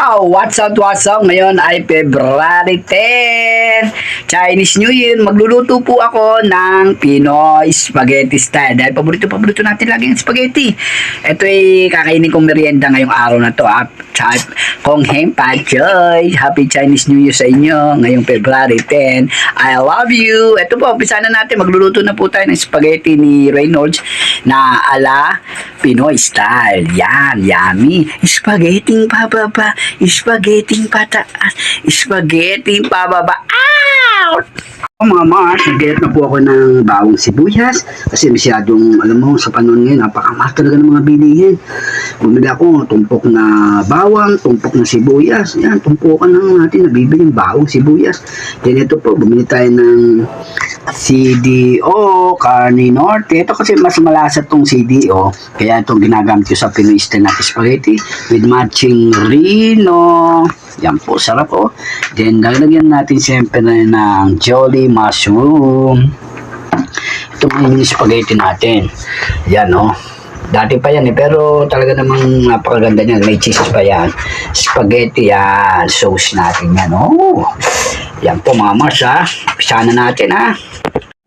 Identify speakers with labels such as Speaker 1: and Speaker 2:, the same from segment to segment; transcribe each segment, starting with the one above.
Speaker 1: Oh, what's up, what's up? Ngayon ay February 10, Chinese New Year. Magluluto po ako ng Pinoy Spaghetti style. Dahil paborito natin lagi ang spaghetti. Ito ay kakainin kong merienda ngayong araw na to. Kong Heng Pachoy. Happy Chinese New Year sa inyo ngayong February 10. I love you. Ito po, umpisa na natin. Magluluto na po tayo ng spaghetti ni Reynolds na ala Pinoy style. Yan, yummy. Spaghetti pababa, spaghetti pataas, spaghetti pababa. Out! Mga Mars, nag-get na po ako ng bawang sibuyas kasi masyadong, alam mo, sa panahon ngayon, napakamahal talaga ng mga bilihin. Bumili ako, tumpok na bawang, tumpok na sibuyas. Yan, tumpukan lang natin, nabibiling bawang sibuyas. Then ito po, bumili tayo ng CDO, Carne Norte. Ito kasi mas malasa tong CDO, kaya itong ginagamit ko sa Pinoy style natin spaghetti with matching Rino. Yan po, sarap po. Then, lalagyan natin siyempre ng Jolly Mushroom. Ito mga yung spaghetti natin. Yan, oh. Dati pa yan, pero talaga namang napakaganda niyan. May cheese pa yan. Spaghetti, yan. Sauce natin yan, oh. Yan po, mga Mars, ha. Pisa na natin, ha.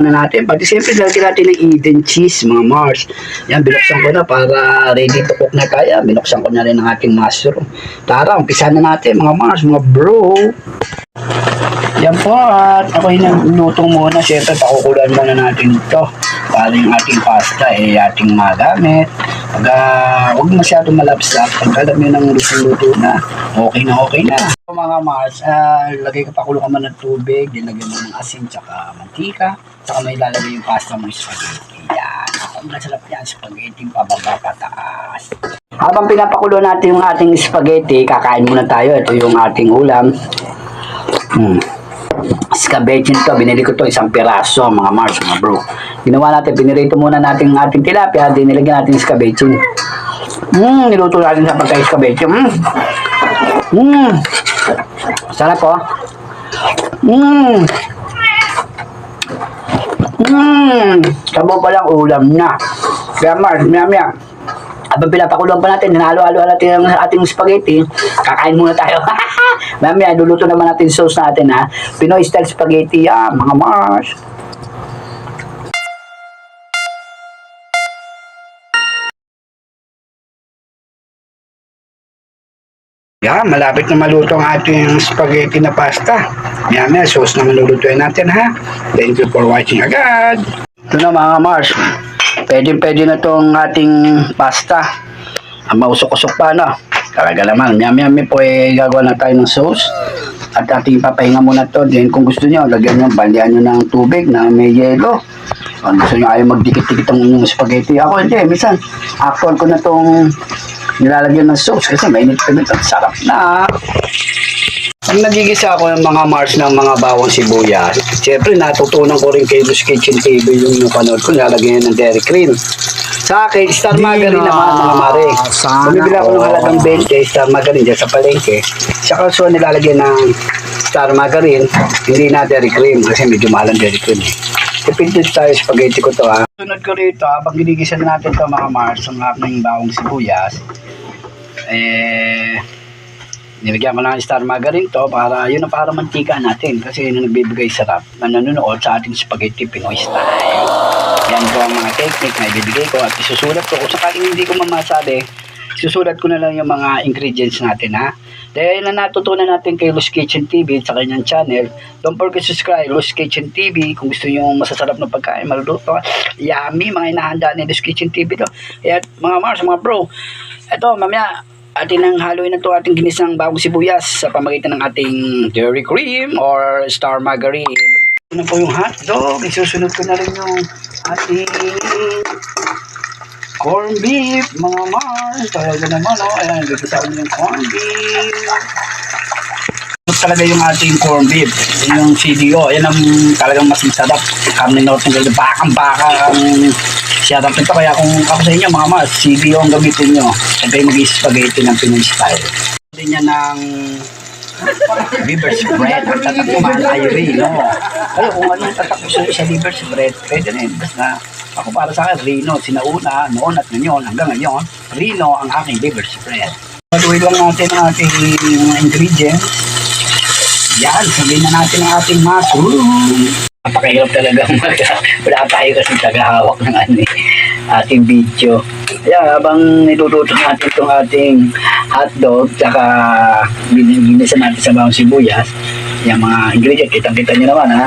Speaker 1: Natin, pati siyempre lalagyan natin ng Eden cheese, mga Mars. Yan, binuksan ko na para ready to cook na kaya. Binuksan ko na rin ang ating mushroom. Tara, umpisa na natin, mga Mars, mga bro. Yan po, at ako hinuluto muna. Siyempre, pakukulan muna natin ito para yung ating pasta ating magamit. Huwag masyadong malapsap. Pag alam nyo ng luto na, okay na. Mga Mars, lagay ko, pakulo ka man ng tubig, dinagyan mo ng asin, tsaka mantika, tsaka may lalagay yung pasta mo yung spaghetti. Yan, ang masarap yan, spaghetti pababa pataas. Habang pinapakulo natin yung ating spaghetti, kakain muna tayo. Ito yung ating ulam. Scabechin to, binili ko to isang piraso, mga Mars, mga bro. Ginawa natin, pinirito muna natin ang ating tilapia, din nilagyan natin yung scabechin. Niluto natin sa pagka-scabechin. Sarap po. Sabaw pa lang ulam na. Kaya Mars, maya. Habang pinapakulong pa natin, hinalo-halo natin ang ating spaghetti, kakain muna tayo. Mamaya, luluto naman natin sauce natin, ha. Pinoy style spaghetti, mga Mars. Yan, malapit na maluto ang ating spaghetti na pasta. Mamaya, sauce naman lulutuin natin, ha. Thank you for watching agad. Ito na, mga Mars. Pwede na itong ating pasta. Mausok-usok pa, no? Talaga naman. Miyami po gagawa na tayo ng sauce. At ating papahinga muna to. Then kung gusto nyo, lagyan nyo, bandihan nyo ng tubig na may yelo. Kung gusto nyo ayaw magdikit-dikit ang spaghetti. Ako hindi, minsan, actual ko na itong nilalagyan ng sauce kasi mainit-pinit at sarap na. Ang nagigisa ako ng mga Mars ng mga bawang sibuyas, siyempre natutunan ko rin kay Luz Kitchen TV yung napanood ko, nilalagyan ng dairy cream. Sa akin, Star Margarine naman, mga mare. Bumibili ako ng halagang 20 Star Margarine dyan sa palengke. Saka so nilalagyan ng Star Margarine, hindi na dairy cream kasi medyo mahal ang dairy cream. Ipintos tayo spaghetti ko to, ha. Sunod ko rito, habang ginigisa natin to, mga Mars, ang aking bawang sibuyas, nilagyan ko ng Star Margarine to para yun ang para mantika natin kasi yun ang nagbibigay sarap na nanonood sa ating spaghetti Pinoy style. Yan po ang mga technique na ibibigay ko at isusulat ko. Kung sakaling hindi ko mamasabi, isusulat ko na lang yung mga ingredients natin, ha. Dahil na natutunan natin kay Luz Kitchen TV sa kanyang channel, don't forget to subscribe Luz Kitchen TV kung gusto nyo masasarap na pagkain, maluluto. Yummy, mga inahanda ni Luz Kitchen TV to. Kaya mga Mars, mga bro, eto mamaya atin ang haluin na ito ating ginisang bawang sibuyas sa pamagitan ng ating dairy cream or Star Margarine. Ito na po yung hotdog. Isusunod ko na rin yung ating corn beef, mga Mars. Talaga naman, oh. Ayan, gagisa ko yung corn beef. Ito talaga yung ating corn beef. Yung CDO. Ayan ang talagang mas masarap. Kami na ito, bakang-baka ang sarap nito. Kaya kung ako sa inyo, mga Mars, CDO ang gamitin nyo. Sabay mag-spaghetti ng Pinoy style. Hindi niya ng liver spread. Ang tatak naman ay Rino. Kaya kung anong tatak gusto sa liver spread, pwede rin. Basta ako para sa akin, Rino, sinauna, noon at ngayon, hanggang ngayon, Rino ang aking liver spread. Haluin lang natin ang ating mga ingredients. Yan, sabihin na natin ang ating mushroom. Napakahirap talaga wala tayo kasi tagahawak ng ating video. Kaya habang niluluto natin itong ating hotdog, tsaka binigisa natin sa bawang sibuyas, yung mga ingredients, kitang-kita nyo naman ha.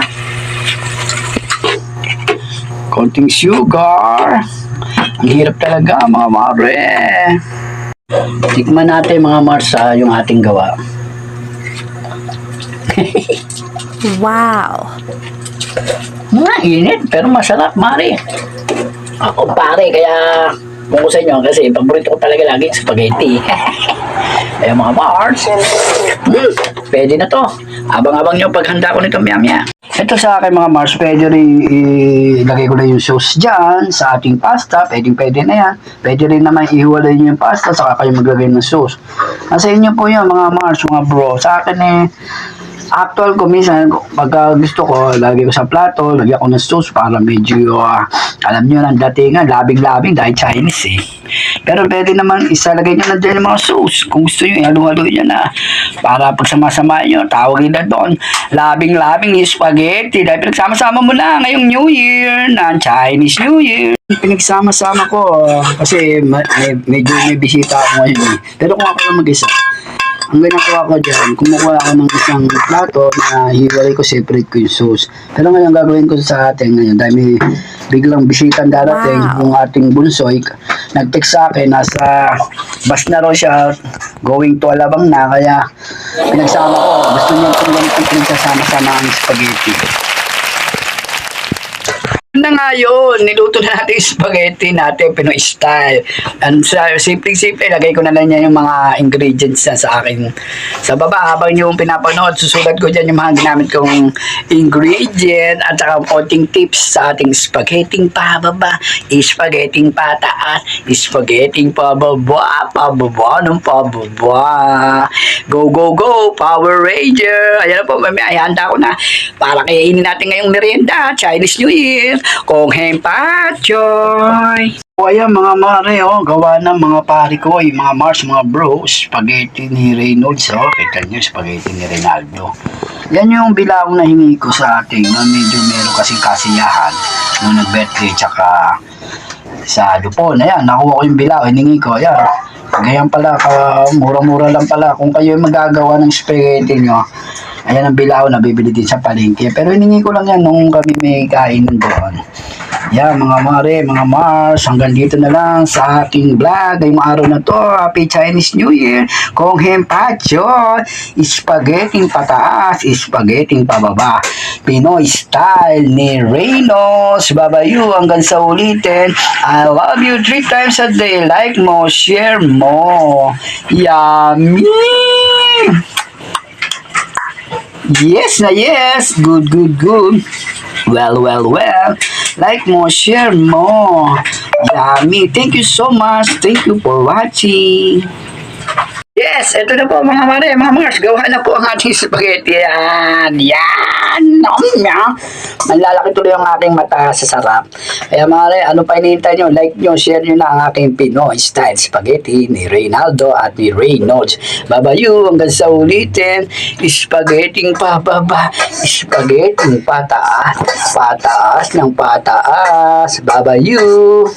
Speaker 1: Konting sugar. Ang hirap talaga mga mare. Tikman natin mga Marsa yung ating gawa.
Speaker 2: Wow!
Speaker 1: Init pero masarap mare. Ako pare kaya kung ko sa inyo kasi paborito ko talaga lagi spaghetti. Kaya mga Mars, pwede na to. Abang-abang nyo paghanda ko nito maya-maya. Ito sa akin mga Mars, pwede rin ilagay ko na yung sauce dyan sa ating pasta. Pwede na yan. Pwede rin naman ihiwalay nyo yung pasta saka kayo maglagay ng sauce. Nasa inyo po yun mga Mars, mga bro. Sa akin actual ko minsan, pagka gusto ko, lagay ko sa plato, lagyan ko ng sauce para medyo, alam nyo na, datingan, labing-labing dahil Chinese Pero pwede naman isalagay nyo na dyan yung mga sauce. Kung gusto nyo, halu-haluin nyo na. Para pag sama-samahin nyo, tawagin na doon, labing-labing yung spaghetti. Dahil pinagsama-sama mo na ngayong New Year, na Chinese New Year. Pinagsama-sama ko, kasi medyo may bisita ako ngayon Pero kung ako lang mag-isa, ang ginagawa ko dyan, kumukuha ako ng isang plato na hiwalay ko, separate ko yung sauce. Pero ngayon gagawin ko sa atin ngayon, dahil may biglang bisitang darating, yung ating bunsoy, nag-text sa akin, nasa bus na raw siya, going to Alabang na, kaya pinagsama ko, gusto niya kung ganitong pinagsasama-sama ang spaghetti. Na nga yun, niluto na natin yung spaghetti natin, Pinoy style. And simple-simple, lagay ko na lang yan yung mga ingredients sa akin. Sa baba, habang yung pinapanood, susulat ko dyan yung mga ginamit kong ingredient at saka konting tips sa ating spaghetti pababa, spaghetti pataas, spaghetti pababa, pababa ng pababa. Go, go, go, Power Ranger! Ayan na po, may handa ko na para kainin natin ngayong merienda, Chinese New Year. Kung hempachoy. O ayan mga mare, gawa ng mga pari ko, mga Mars, mga bros, spaghetti ni Reynolds, kita nyo, spaghetti ni Reynaldo. Yan yung bilaw na hingi ko sa ating, medyo meron kasing kasiyahan, nung nag-birthday, tsaka sa Lupon, ayan, nakuha ko yung bilaw, hiningi ko, ayan. Ganyan pala, mura-mura lang pala, kung kayo magagawa ng spaghetti nyo, ayan ang bilaw na bibili din sa palengke. Pero hiningi ko lang yan nung kami may kain doon. Yan mga mare, mga Mars, hanggang dito na lang sa ating vlog ngayong araw na to. Happy Chinese New Year. Kung hempacho, spaghetti pataas, spaghetti pababa. Pinoy style ni Reynolds. Babayu hanggang sa ulitin. I love you 3 times a day. Like mo, share mo. Yummy! Yes na yes. Good, good, good. Well, well, well. Like mo, share mo. Yummy. Thank you so much. Thank you for watching. Yes, ito na po mga mare, mga Mars. Gawa na po ang ating spaghetti. Yan. Yan. Malalaki tuloy ang aking mata sa sarap. Kaya mare, ano pa hinihintay nyo? Like nyo, share nyo na ang aking Pinoy style spaghetti ni Reynaldo at ni Reynolds. Babayu hanggang sa ulitin. Spaghetti pababa. Spaghetti pataas. Pataas ng pataas. Babayu.